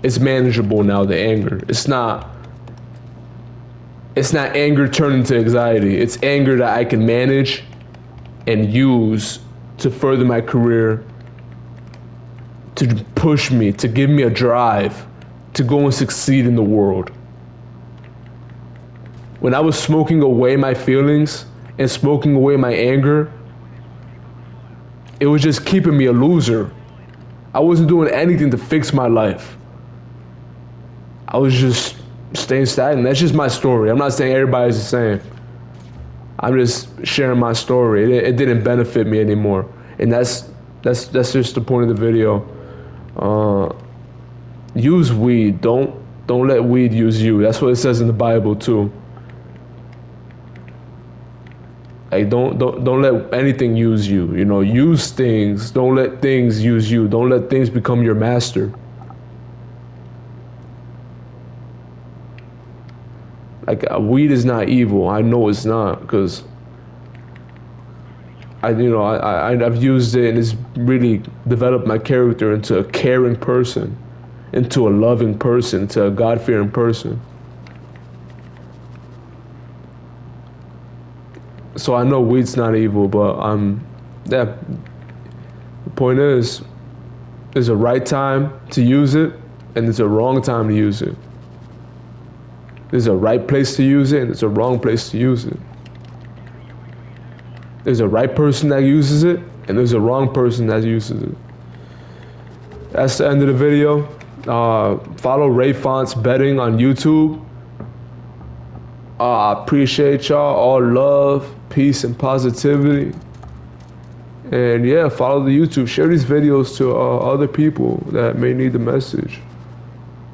it's manageable now, the anger. It's not anger turned into anxiety. It's anger that I can manage and use to further my career, to push me, to give me a drive to go and succeed in the world. When I was smoking away my feelings and smoking away my anger, it was just keeping me a loser. I wasn't doing anything to fix my life. I was just staying stagnant. That's just my story. I'm not saying everybody's the same. I'm just sharing my story. It didn't benefit me anymore, and that's just the point of the video. Use weed. Don't let weed use you. That's what it says in the Bible too. Like don't let anything use you. You know, use things. Don't let things use you. Don't let things become your master. Like weed is not evil. I know it's not because I've used it and it's really developed my character into a caring person, into a loving person, into a God-fearing person. So I know weed's not evil, but yeah. The point is, there's a right time to use it, and there's a wrong time to use it. There's a right place to use it, and there's a wrong place to use it. There's a right person that uses it, and there's a wrong person that uses it. That's the end of the video. Follow Ray Fonts Betting on YouTube. I appreciate y'all. All love, peace, and positivity. And yeah, follow the YouTube. Share these videos to other people that may need the message.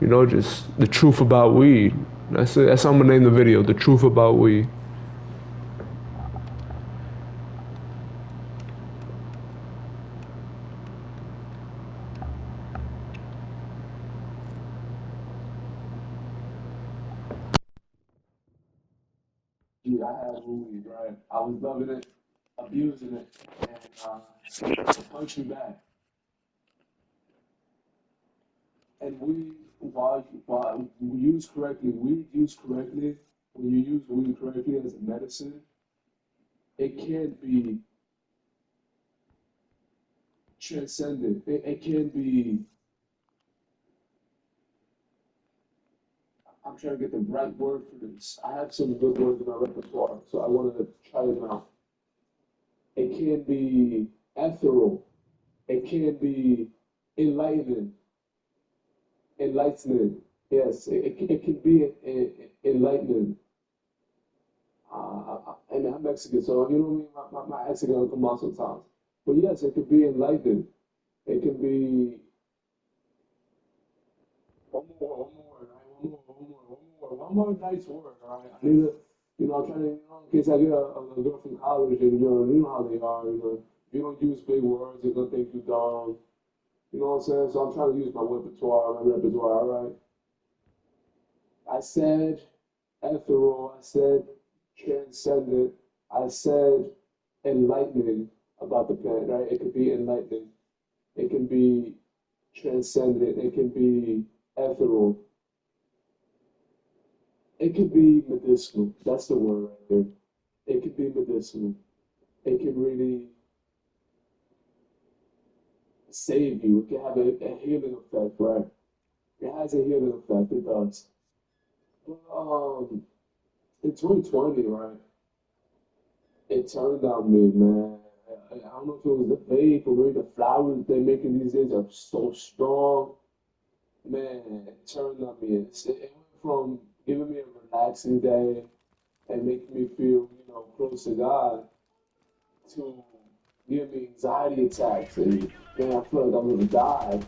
You know, just the truth about weed. That's it. That's how I'm gonna name the video. The truth about weed. Dude, I had weed, right? I was loving it, abusing it, and it punched me back. And while used correctly, weed used correctly, when you use weed correctly as a medicine, it can be transcended. It can be, I'm trying to get the right word for this. I have some good words in my repertoire, so I wanted to try them out. It can be ethereal. It can be enlightening. Enlightening. Yes, it can be enlightening. And I'm Mexican, so you know what I mean? My accent gonna come out sometimes. But yes, it can be enlightening. It can be one more nice word, all right? I need to, I'm trying to, in case I get a girl from college and, you know how they are, you don't use big words, they're gonna think you dumb. You know what I'm saying? So I'm trying to use my repertoire, all right? I said ethereal, I said transcendent, I said enlightening about the plant, right? It could be enlightening, it can be transcendent, it can be ethereal, it can be medicinal. That's the word right there. It can be medicinal. It can really save you. It can have a healing effect, right? It has a healing effect. It does. But in 2020, right? It turned on me, man. I don't know if it was the vape or maybe the flowers they're making these days are so strong. Man, it turned on me. It went from giving me a relaxing day and making me feel, close to God to giving me anxiety attacks. And man, I feel like I'm gonna die.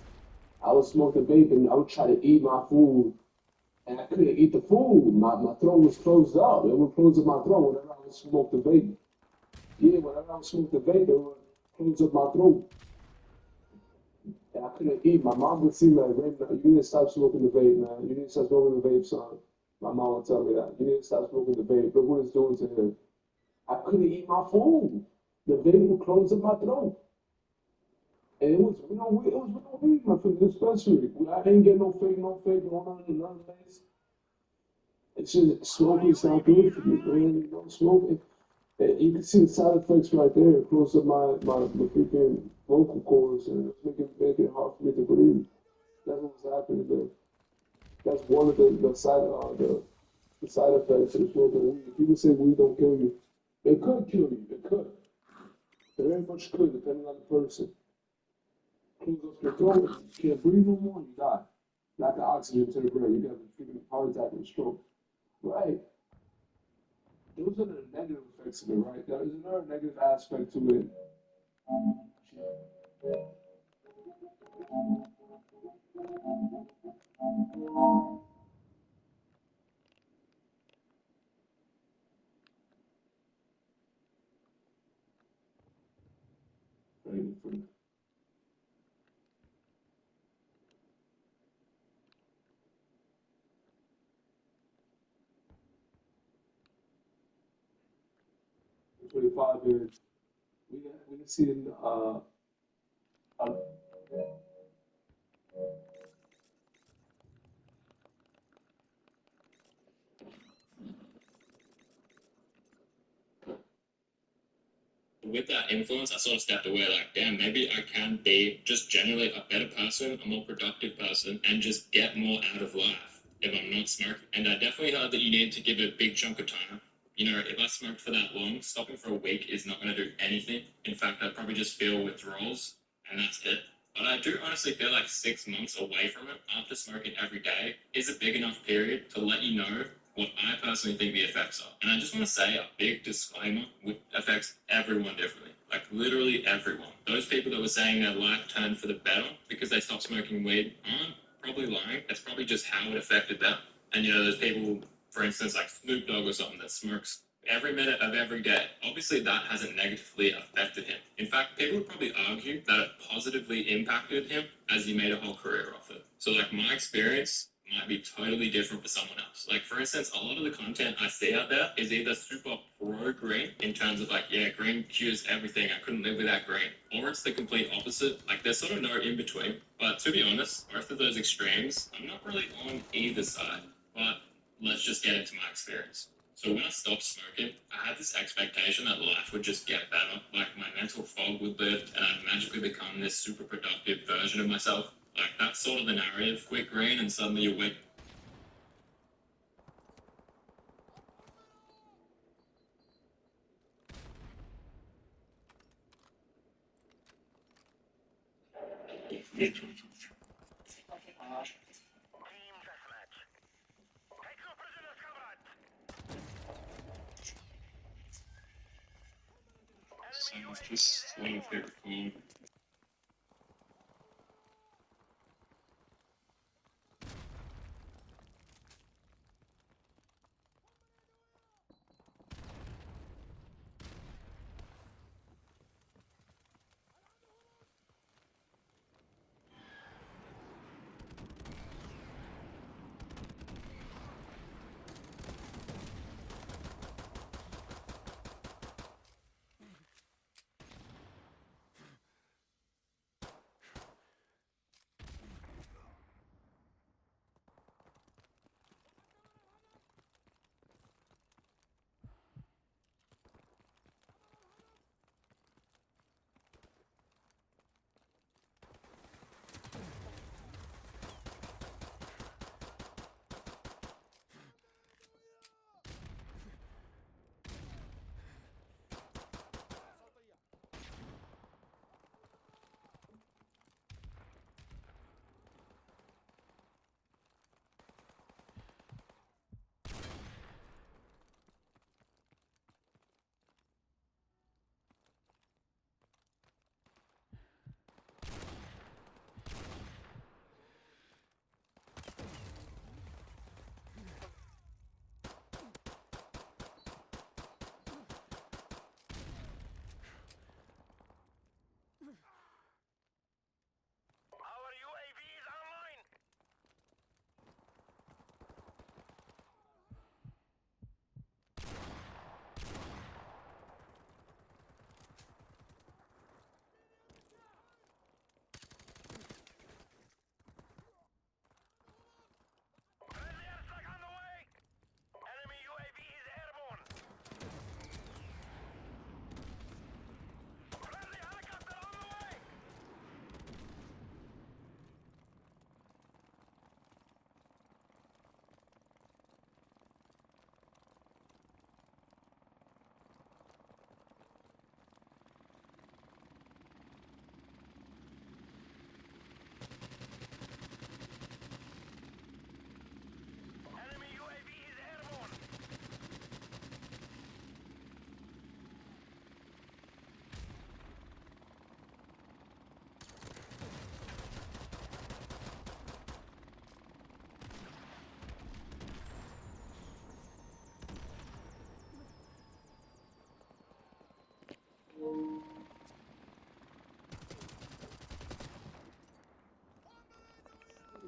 I would smoke the vape and I would try to eat my food and I couldn't eat the food. My throat was closed up. It would close up my throat whenever I would smoke the vape. Yeah, whenever I would smoke the vape, it would close up my throat. And I couldn't eat. My mom would see me like, "Raymond, you need to stop smoking the vape, man. You need to stop smoking the vape, son." My mom would tell me that. You need to stop smoking the vape. Look what it's doing to him. I couldn't eat my food. The vape would close up my throat. And it was it was with no weed, my friend, especially. I ain't get no fake, none of that. It's just smoking sound good for me, man. You know, smoking. And you can see the side effects right there. It close up my freaking vocal cords and it's making it hard for me to breathe. That's what's happening there. That's one of the side effects of smoking weed. People say weed don't kill you. It could kill you. It could. It very much could, depending on the person. Close up your throat, you can't breathe no more, you die. Lack of oxygen to the brain, you got a freaking heart attack and stroke. Right. Those are the negative effects of it, right? There is another negative aspect to it. Right? For 25 years, we done seen a with that influence, I sort of stepped away like, damn, maybe I can be just generally a better person, a more productive person, and just get more out of life if I'm not smoking. And I definitely heard that you need to give it a big chunk of time. You know, if I smoked for that long, stopping for a week is not going to do anything. In fact, I'd probably just feel withdrawals, and that's it. But I do honestly feel like 6 months away from it after smoking every day is a big enough period to let you know what I personally think the effects are. And I just want to say a big disclaimer, which affects everyone differently. Like literally everyone. Those people that were saying their life turned for the better because they stopped smoking weed aren't probably lying. It's probably just how it affected them. And you know, there's people, for instance, like Snoop Dogg or something that smokes every minute of every day. Obviously, that hasn't negatively affected him. In fact, people would probably argue that it positively impacted him as he made a whole career off it. So, like, my experience might be totally different for someone else. Like, for instance, a lot of the content I see out there is either super pro green in terms of like, yeah, green cures everything, I couldn't live without green, or it's the complete opposite. Like, there's sort of no in between. But to be honest, both of those extremes, I'm not really on either side. But let's just get into my experience. So when I stopped smoking, I had this expectation that life would just get better, like my mental fog would lift and I'd magically become this super productive version of myself. Like that's sort of the narrative. Quit green and suddenly you wake. So it's just one of my favorite food.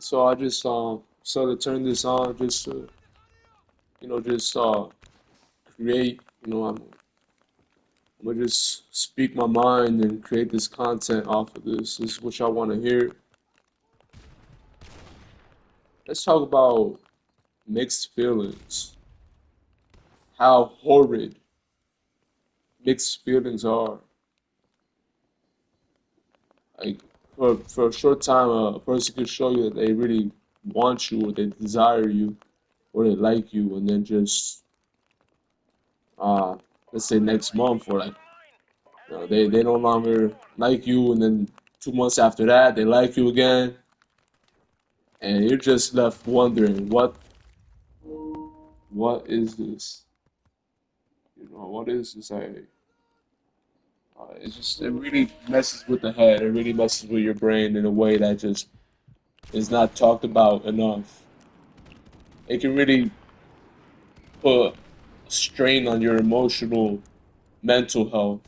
So I just started to turn this on just to just create. I'm gonna just speak my mind and create this content off of this. This is what y'all want to hear. Let's talk about mixed feelings. How horrid mixed feelings are. Like for a short time, a person could show you that they really want you, or they desire you, or they like you, and then just uh, let's say next month, or like they no longer like you, and then 2 months after that, they like you again, and you're just left wondering what is this? What is this? It really messes with the head. It really messes with your brain in a way that just is not talked about enough. It can really put strain on your emotional, mental health.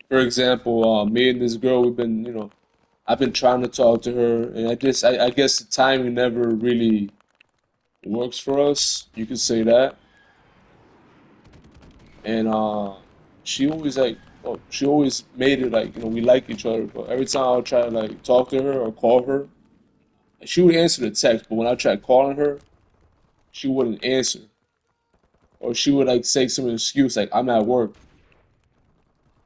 For example, me and this girl, I've been trying to talk to her, and I guess the timing never really works for us. You could say that. And she always she always made it like we like each other. But every time I would try to like talk to her or call her, she would answer the text. But when I tried calling her, she wouldn't answer, or she would like say some excuse like I'm at work.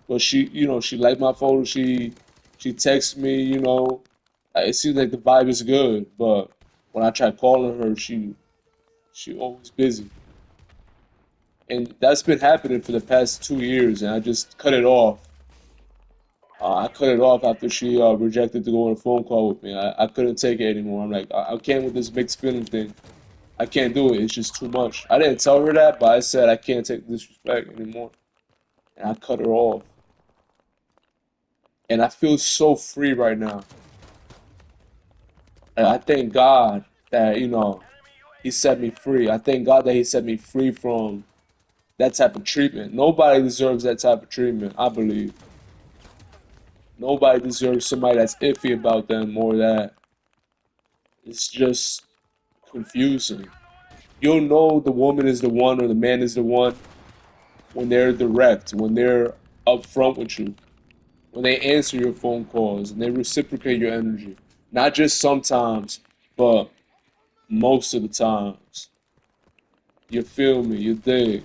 But she liked my photo. She texts me. It seems like the vibe is good. But when I try calling her, she always busy. And that's been happening for the past 2 years, and I just cut it off. I cut it off after she rejected to go on a phone call with me. I couldn't take it anymore. I'm like, I can't with this mixed feeling thing. I can't do it. It's just too much. I didn't tell her that, but I said I can't take disrespect anymore, and I cut her off. And I feel so free right now. And I thank God that He set me free. I thank God that He set me free from that type of treatment. Nobody deserves that type of treatment, I believe. Nobody deserves somebody that's iffy about them or that it's just confusing. You'll know the woman is the one or the man is the one when they're direct, when they're upfront with you, when they answer your phone calls and they reciprocate your energy. Not just sometimes, but most of the times. You feel me? You dig?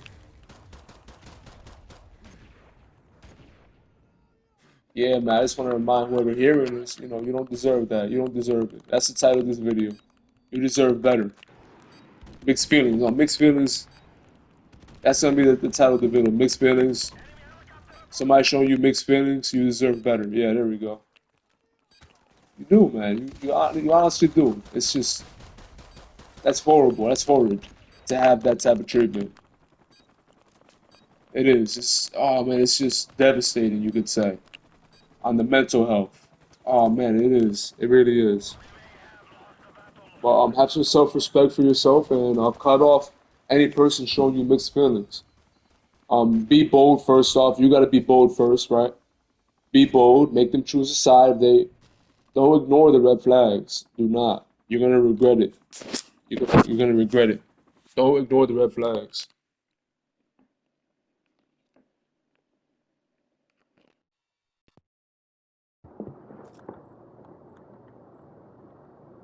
Yeah, man. I just want to remind whoever hearing this, you don't deserve that. You don't deserve it. That's the title of this video. You deserve better. Mixed feelings. No, mixed feelings. That's gonna be the title of the video. Mixed feelings. Somebody showing you mixed feelings. You deserve better. Yeah, there we go. You do, man. You honestly do. It's just that's horrible. That's horrid to have that type of treatment. It is. It's oh man. It's just devastating. You could say on the mental health. Oh man, it is. It really is. But have some self-respect for yourself and cut off any person showing you mixed feelings. Be bold first off. You got to be bold first, right? Be bold. Make them choose a side. If they don't ignore the red flags. Do not. You're gonna regret it. You're gonna regret it. Don't ignore the red flags.